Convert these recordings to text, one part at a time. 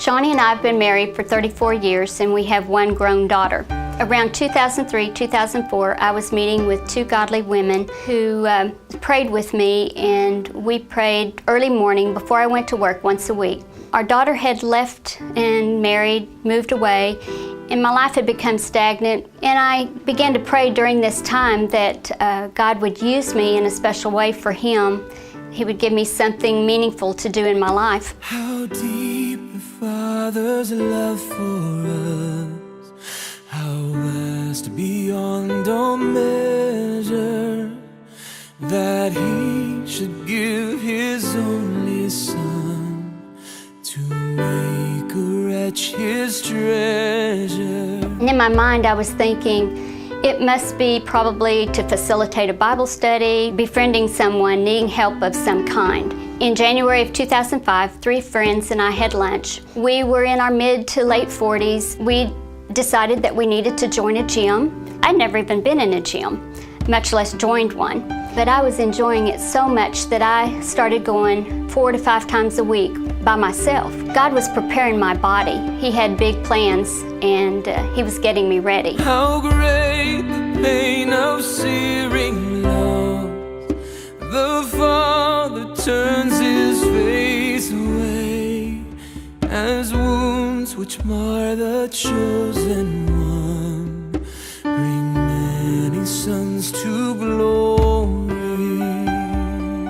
Johnny and I have been married for 34 years and we have one grown daughter. Around 2003, 2004, I was meeting with two godly women who prayed with me, and we prayed early morning before I went to work once a week. Our daughter had left and married, moved away, and my life had become stagnant, and I began to pray during this time that God would use me in a special way for Him. He would give me something meaningful to do in my life. How deep the Father's love for us, how vast beyond all measure, that He should give His only Son to make a wretch His treasure. And in my mind I was thinking, it must be probably to facilitate a Bible study, befriending someone needing help of some kind. In January of 2005, 3 friends and I had lunch. We were in our mid to late 40s. We decided that we needed to join a gym. I'd never even been in a gym, much less joined one. But I was enjoying it so much that I started going 4 to 5 times a week by myself. God was preparing my body. He had big plans, and He was getting me ready. How great the pain of searing love, the Father turns His face away, as wounds which mar the chosen one bring many sons to glory.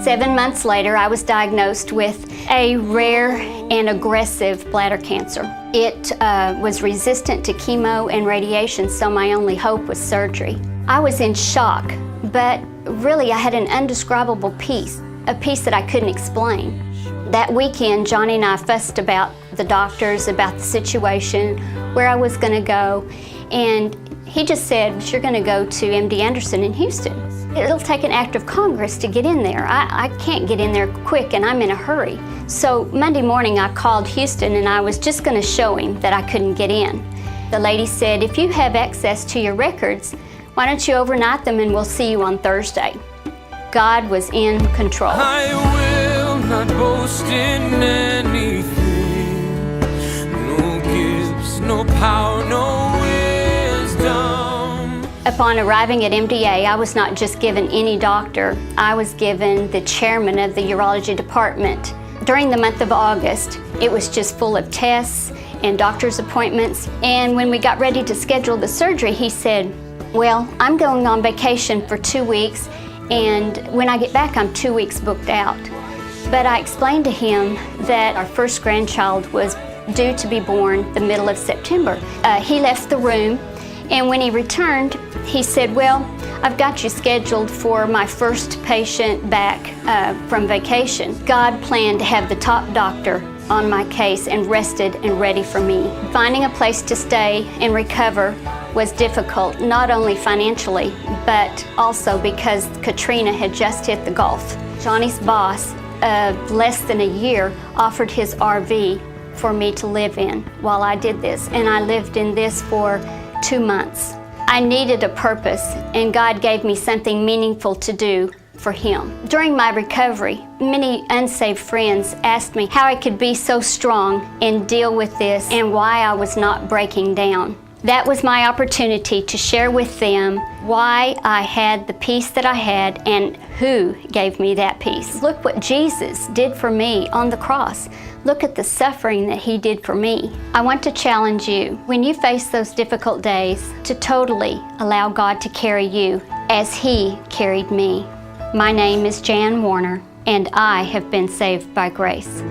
7 months later, I was diagnosed with a rare and aggressive bladder cancer. It was resistant to chemo and radiation, so my only hope was surgery. I was in shock, but really I had an indescribable peace, a peace that I couldn't explain. That weekend, Johnny and I fussed about the doctors, about the situation, where I was going to go, and he just said, "You're going to go to MD Anderson in Houston. It'll take an act of Congress to get in there. I can't get in there quick, and I'm in a hurry." So Monday morning I called Houston, and I was just going to show him that I couldn't get in. The lady said, "If you have access to your records, why don't you overnight them and we'll see you on Thursday." God was in control. I will not boast in anything, no gifts, no power, no wisdom. Upon arriving at MDA, I was not just given any doctor, I was given the chairman of the urology department. During the month of August, it was just full of tests and doctor's appointments, and when we got ready to schedule the surgery, he said, "Well, I'm going on vacation for 2 weeks, and when I get back, I'm 2 weeks booked out." But I explained to him that our first grandchild was due to be born the middle of September. He left the room, and when he returned, he said, "Well, I've got you scheduled for my first patient back from vacation." God planned to have the top doctor on my case and rested and ready for me. Finding a place to stay and recover was difficult, not only financially, but also because Katrina had just hit the Gulf. Johnny's boss, less than a year, offered his RV for me to live in while I did this, and I lived in this for 2 months. I needed a purpose, and God gave me something meaningful to do for Him. During my recovery, many unsaved friends asked me how I could be so strong and deal with this and why I was not breaking down. That was my opportunity to share with them why I had the peace that I had and who gave me that peace. Look what Jesus did for me on the cross. Look at the suffering that He did for me. I want to challenge you, when you face those difficult days, to totally allow God to carry you as He carried me. My name is Jan Warner, and I have been saved by grace.